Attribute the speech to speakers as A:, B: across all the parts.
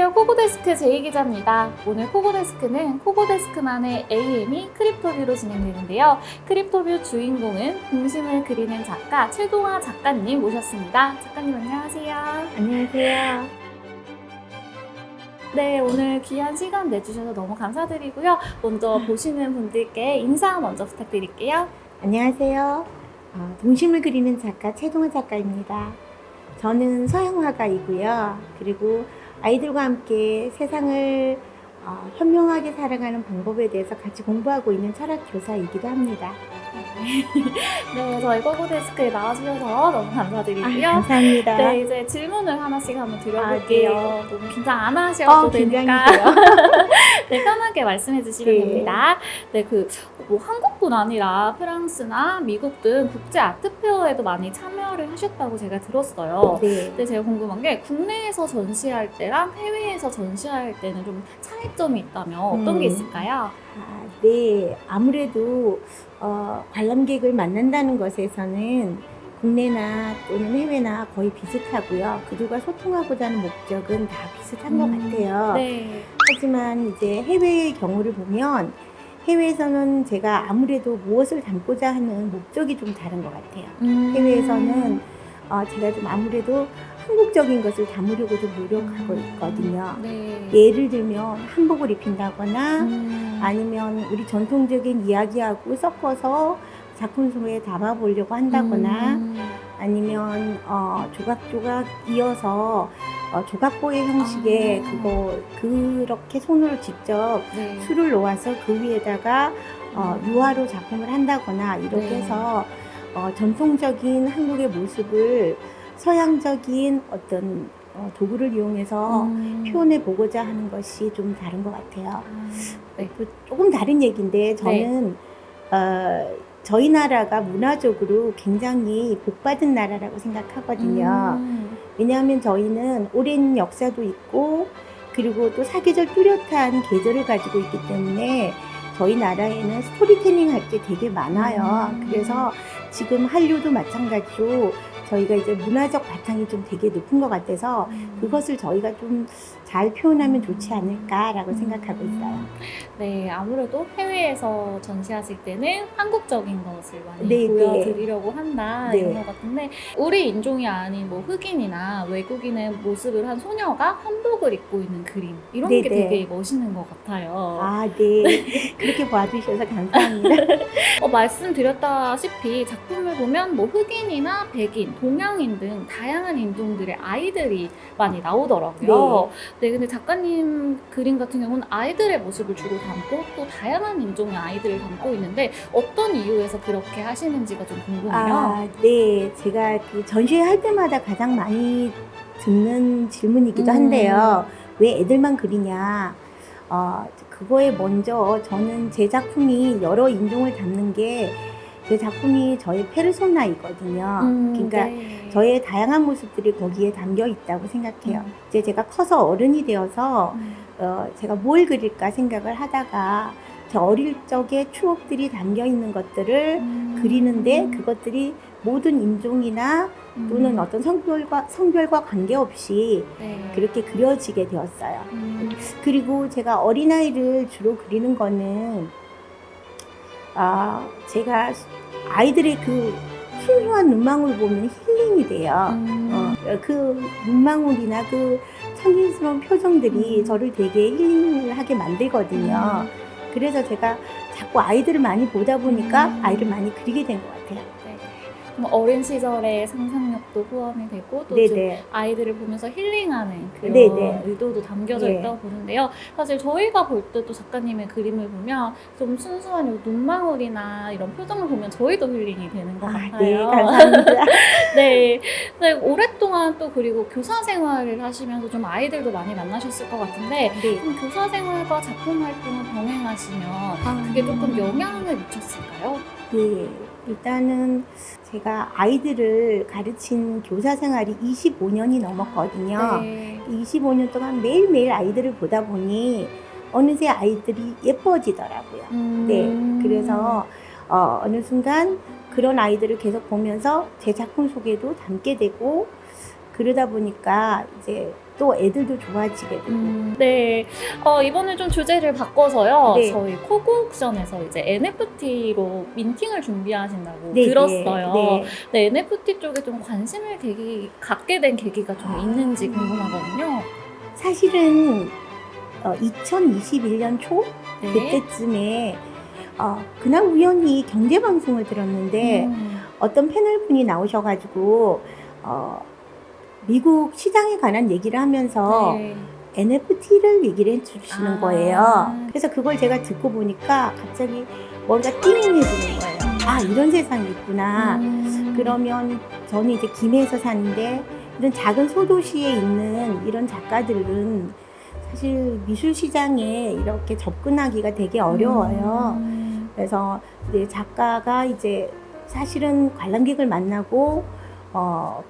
A: 안녕하세요. 코고데스크 제이 기자입니다. 오늘 코고데스크는 코고데스크만의 AM이 크립토뷰로 진행되는데요. 크립토뷰 주인공은 공심을 그리는 작가 최동아 작가님 모셨습니다. 작가님 안녕하세요.
B: 안녕하세요.
A: 네, 오늘 귀한 시간 내주셔서 너무 감사드리고요. 먼저 보시는 분들께 인사 먼저 부탁드릴게요.
B: 안녕하세요. 동심을 그리는 작가 최동아 작가입니다. 저는 서양화가이고요. 그리고 아이들과 함께 세상을 현명하게 살아가는 방법에 대해서 같이 공부하고 있는 철학 교사이기도 합니다.
A: 네, 저희 코고데스크에 나와주셔서 너무 감사드리고요.
B: 감사합니다.
A: 네, 이제 질문을 하나씩 한번 드려볼게요.
B: 네.
A: 너무 긴장 안 하셔도 되니까. 네, 편하게 말씀해 주시면
B: 네.
A: 됩니다. 네, 뭐 한국뿐 아니라 프랑스나 미국 등 국제 아트페어에도 많이 참여를 하셨다고 제가 들었어요.
B: 네.
A: 근데 제가 궁금한 게 국내에서 전시할 때랑 해외에서 전시할 때는 좀 차이점이 있다면 어떤 게 있을까요?
B: 네. 아무래도 관람객을 만난다는 것에서는 국내나 또는 해외나 거의 비슷하고요. 그들과 소통하고자 하는 목적은 다 비슷한 것 같아요.
A: 네.
B: 하지만 이제 해외의 경우를 보면 해외에서는 제가 아무래도 무엇을 담고자 하는 목적이 좀 다른 것 같아요. 해외에서는 제가 좀 아무래도 한국적인 것을 담으려고 좀 노력하고 있거든요.
A: 네.
B: 예를 들면 한복을 입힌다거나 아니면 우리 전통적인 이야기하고 섞어서 작품 속에 담아보려고 한다거나 아니면 조각조각 이어서 조각보의 형식의 그렇게 손으로 직접
A: 네.
B: 술을 놓아서 그 위에다가 유화로 작품을 한다거나 이렇게
A: 네.
B: 해서 전통적인 한국의 모습을 서양적인 어떤 도구를 이용해서 표현해 보고자 하는 것이 좀 다른 것 같아요.
A: 네.
B: 조금 다른 얘기인데 저는 저희 나라가 문화적으로 굉장히 복받은 나라라고 생각하거든요. 왜냐하면 저희는 오랜 역사도 있고 그리고 또 사계절 뚜렷한 계절을 가지고 있기 때문에 저희 나라에는 스토리텔링 할 게 되게 많아요. 그래서 지금 한류도 마찬가지로 저희가 이제 문화적 바탕이 좀 되게 높은 것 같아서 그것을 저희가 좀 잘 표현하면 좋지 않을까라고 생각하고 있어요.
A: 네, 아무래도 해외에서 전시하실 때는 한국적인 것을 많이
B: 네,
A: 보여드리려고 한다
B: 네.
A: 이런 것 같은데 우리 인종이 아닌 뭐 흑인이나 외국인의 모습을 한 소녀가 한복을 입고 있는 그림 이런
B: 네,
A: 게
B: 네.
A: 되게 멋있는 것 같아요.
B: 네. 그렇게 봐주셔서 감사합니다.
A: 말씀드렸다시피 작품을 보면 뭐 흑인이나 백인, 동양인 등 다양한 인종들의 아이들이 많이 나오더라고요. 네, 근데 작가님 그림 같은 경우는 아이들의 모습을 주로 담고 또 다양한 인종의 아이들을 담고 있는데 어떤 이유에서 그렇게 하시는지가 좀 궁금해요.
B: 네. 제가 그 전시회 할 때마다 가장 많이 듣는 질문이기도 한데요. 왜 애들만 그리냐? 그거에 먼저 저는 제 작품이 여러 인종을 담는 게 제 작품이 저의 페르소나이거든요. 그러니까
A: 네.
B: 저의 다양한 모습들이 거기에 담겨 있다고 생각해요. 이제 제가 커서 어른이 되어서 제가 뭘 그릴까 생각을 하다가 제 어릴 적의 추억들이 담겨 있는 것들을 그리는데 그것들이 모든 인종이나 또는 어떤 성별과 관계없이
A: 네.
B: 그렇게 그려지게 되었어요. 그리고 제가 어린아이를 주로 그리는 거는 제가 아이들의 그 순수한 눈망울 보면 힐링이 돼요. 그 눈망울이나 그 참신스러운 표정들이 저를 되게 힐링을 하게 만들거든요. 그래서 제가 자꾸 아이들을 많이 보다 보니까 아이를 많이 그리게 된 것 같아요.
A: 네. 그럼 어린 시절의 상상력도 포함이 되고 또 좀 아이들을 보면서 힐링하는 그런 의도도 담겨져 있다고 보는데요. 사실 저희가 볼 때도 작가님의 그림을 보면 좀 순수한 눈망울이나 이런 표정을 보면 저희도 힐링이 되는 것 같아요.
B: 네, 감사합니다.
A: 네. 네, 오랫동안 또 그리고 교사 생활을 하시면서 좀 아이들도 많이 만나셨을 것 같은데 좀 교사 생활과 작품 활동을 병행하시면 그게 조금 영향을 미쳤을까요?
B: 네. 일단은 제가 아이들을 가르친 교사 생활이 25년이 넘었거든요.
A: 네.
B: 25년 동안 매일매일 아이들을 보다 보니 어느새 아이들이 예뻐지더라고요. 네. 그래서 어느 순간 그런 아이들을 계속 보면서 제 작품 속에도 담게 되고 그러다 보니까 이제 또 애들도 좋아지게 되고.
A: 네. 이번에 좀 주제를 바꿔서요.
B: 네.
A: 저희 코고옥션에서 이제 NFT로 민팅을 준비하신다고
B: 네,
A: 들었어요.
B: 네.
A: 네, NFT 쪽에 좀 관심을 갖게 된 계기가 좀 있는지 궁금하거든요.
B: 사실은 2021년 초
A: 네.
B: 그때쯤에 그날 우연히 경제방송을 들었는데 어떤 패널분이 나오셔가지고 미국 시장에 관한 얘기를 하면서
A: 네.
B: NFT를 얘기를 해주시는
A: 아.
B: 거예요. 그래서 그걸 제가 듣고 보니까 갑자기 머리가 띵해지는 거예요. 아, 이런 세상이 있구나. 그러면 저는 이제 김해에서 사는데 이런 작은 소도시에 있는 이런 작가들은 사실 미술 시장에 이렇게 접근하기가 되게 어려워요. 그래서 이제 작가가 이제 사실은 관람객을 만나고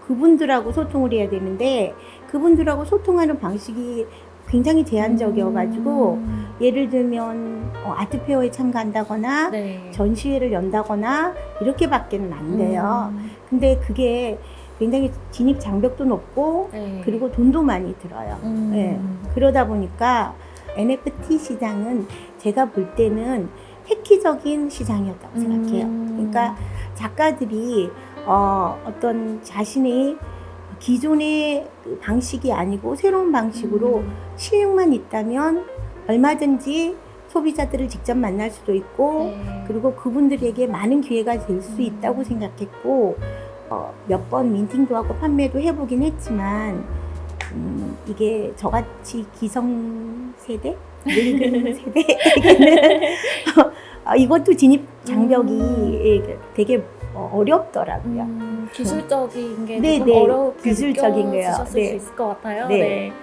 B: 그분들하고 소통을 해야 되는데 그분들하고 소통하는 방식이 굉장히 제한적이어가지고 예를 들면 아트페어에 참가한다거나
A: 네.
B: 전시회를 연다거나 이렇게밖에는 안 돼요. 근데 그게 굉장히 진입 장벽도 높고
A: 네.
B: 그리고 돈도 많이 들어요. 네. 그러다 보니까 NFT 시장은 제가 볼 때는 획기적인 시장이었다고 생각해요. 그러니까 작가들이 어떤 자신의 기존의 그 방식이 아니고 새로운 방식으로 실력만 있다면 얼마든지 소비자들을 직접 만날 수도 있고
A: 네.
B: 그리고 그분들에게 많은 기회가 될 수 있다고 생각했고 몇 번 민팅도 하고 판매도 해보긴 했지만 이게 저같이 기성 세대? 늙은 세대에게는 이것도 진입 장벽이 되게 어렵더라고요.
A: 기술적인 게
B: 네,
A: 좀
B: 네.
A: 어렵게
B: 기술적인 거요.
A: 느껴지셨을
B: 네.
A: 수 있을 것 같아요.
B: 네.
A: 네.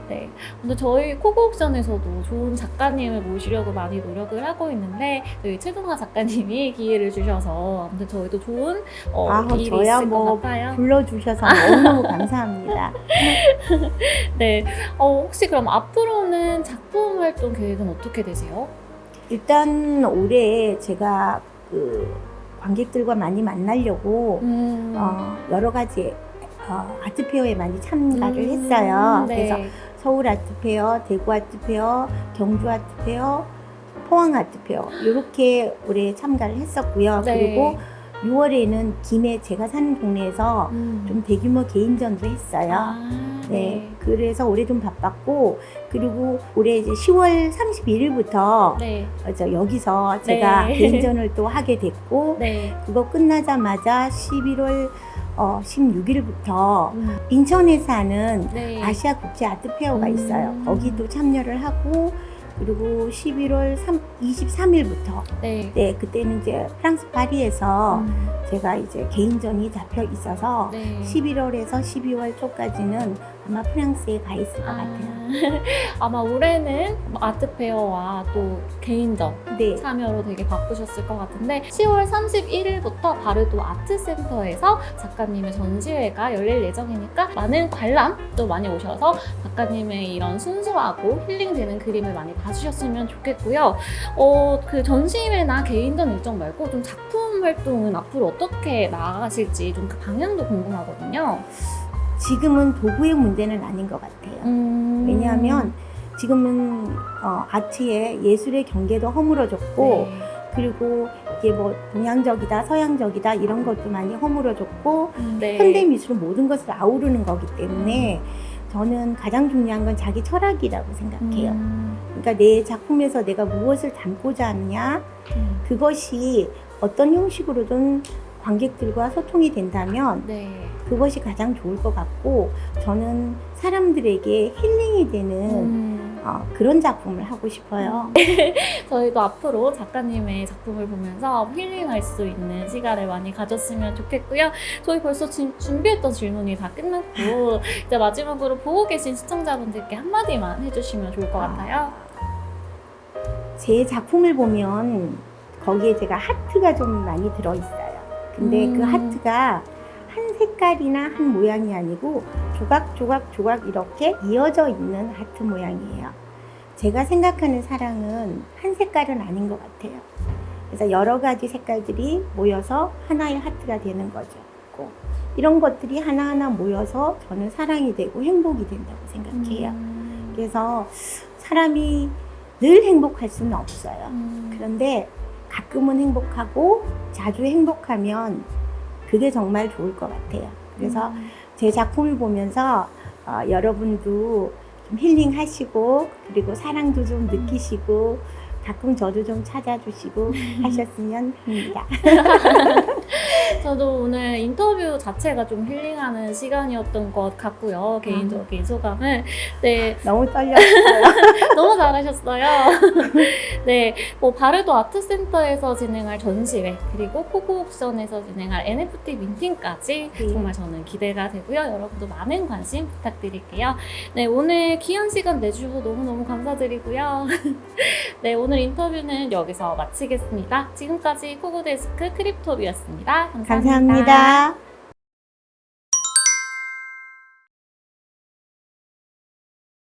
A: 네. 근데 저희 코고옥션에서도 좋은 작가님을 모시려고 많이 노력을 하고 있는데 저희 최동화 작가님이 기회를 주셔서 아무튼 저희도 좋은 일이
B: 저야
A: 있을
B: 뭐
A: 것 같아요.
B: 불러주셔서 너무너무 감사합니다.
A: 네. 혹시 그럼 앞으로는 작품 활동 계획은 어떻게 되세요?
B: 일단 올해 제가 그 관객들과 많이 만나려고 여러 가지 아트페어에 많이 참가를 했어요.
A: 네.
B: 그래서 서울 아트페어, 대구 아트페어, 경주 아트페어, 포항 아트페어 이렇게 올해 참가를 했었고요.
A: 네.
B: 그리고 6월에는 김해 제가 사는 동네에서 좀 대규모 개인전도 했어요. 네. 그래서 올해 좀 바빴고 그리고 올해 이제 10월 31일부터
A: 네.
B: 여기서 제가
A: 네.
B: 개인전을 또 하게 됐고
A: 네.
B: 그거 끝나자마자 11월 16일부터 인천에서 하는
A: 네.
B: 아시아 국제 아트 페어가 있어요. 거기도 참여를 하고 그리고 11월 23일부터
A: 네.
B: 네, 그때는 이제 프랑스 파리에서 제가 이제 개인전이 잡혀 있어서
A: 네.
B: 11월에서 12월 초까지는 아마 프랑스에 가 있을 것 같아요.
A: 아마 올해는 아트페어와 또 개인전
B: 네.
A: 참여로 되게 바쁘셨을 것 같은데 10월 31일부터 바르도 아트센터에서 작가님의 전시회가 열릴 예정이니까 많은 관람도 많이 오셔서 작가님의 이런 순수하고 힐링되는 그림을 많이 봐주셨으면 좋겠고요. 그 전시회나 개인전 일정 말고 좀 작품 활동은 앞으로 어떻게 나아가실지 좀 그 방향도 궁금하거든요.
B: 지금은 도구의 문제는 아닌 것 같아요. 왜냐하면 지금은 아트의 예술의 경계도 허물어졌고
A: 네.
B: 그리고 이게 뭐 동양적이다 서양적이다 이런 것도 많이 허물어졌고
A: 네.
B: 현대 미술은 모든 것을 아우르는 거기 때문에 저는 가장 중요한 건 자기 철학이라고 생각해요. 그러니까 내 작품에서 내가 무엇을 담고자 하느냐 그것이 어떤 형식으로든 관객들과 소통이 된다면
A: 네.
B: 그것이 가장 좋을 것 같고 저는 사람들에게 힐링이 되는 그런 작품을 하고 싶어요.
A: 저희도 앞으로 작가님의 작품을 보면서 힐링할 수 있는 시간을 많이 가졌으면 좋겠고요. 저희 벌써 준비했던 질문이 다 끝났고 이제 마지막으로 보고 계신 시청자분들께 한마디만 해주시면 좋을 것 같아요.
B: 제 작품을 보면 거기에 제가 하트가 좀 많이 들어있어요. 근데 그 하트가 한 색깔이나 한 모양이 아니고 조각 이렇게 이어져 있는 하트 모양이에요. 제가 생각하는 사랑은 한 색깔은 아닌 것 같아요. 그래서 여러 가지 색깔들이 모여서 하나의 하트가 되는 거죠. 이런 것들이 하나하나 모여서 저는 사랑이 되고 행복이 된다고 생각해요. 그래서 사람이 늘 행복할 수는 없어요. 그런데 가끔은 행복하고 자주 행복하면 그게 정말 좋을 것 같아요. 그래서 제 작품을 보면서 여러분도 좀 힐링하시고 그리고 사랑도 좀 느끼시고 가끔 저도 좀 찾아주시고 하셨으면 합니다.
A: 저도 오늘 인터뷰 자체가 좀 힐링하는 시간이었던 것 같고요. 개인적인 소감을. 네,
B: 너무 떨렸어요.
A: 너무 잘하셨어요. 네, 뭐 바르도 아트센터에서 진행할 전시회 그리고 코고옥션에서 진행할 NFT 민팅까지
B: 네.
A: 정말 저는 기대가 되고요. 여러분도 많은 관심 부탁드릴게요. 네, 오늘 귀한 시간 내주셔서 너무너무 감사드리고요. 네, 오늘 인터뷰는 여기서 마치겠습니다. 지금까지 코고데스크 크립토리였습니다. 감사합니다.
B: 감사합니다.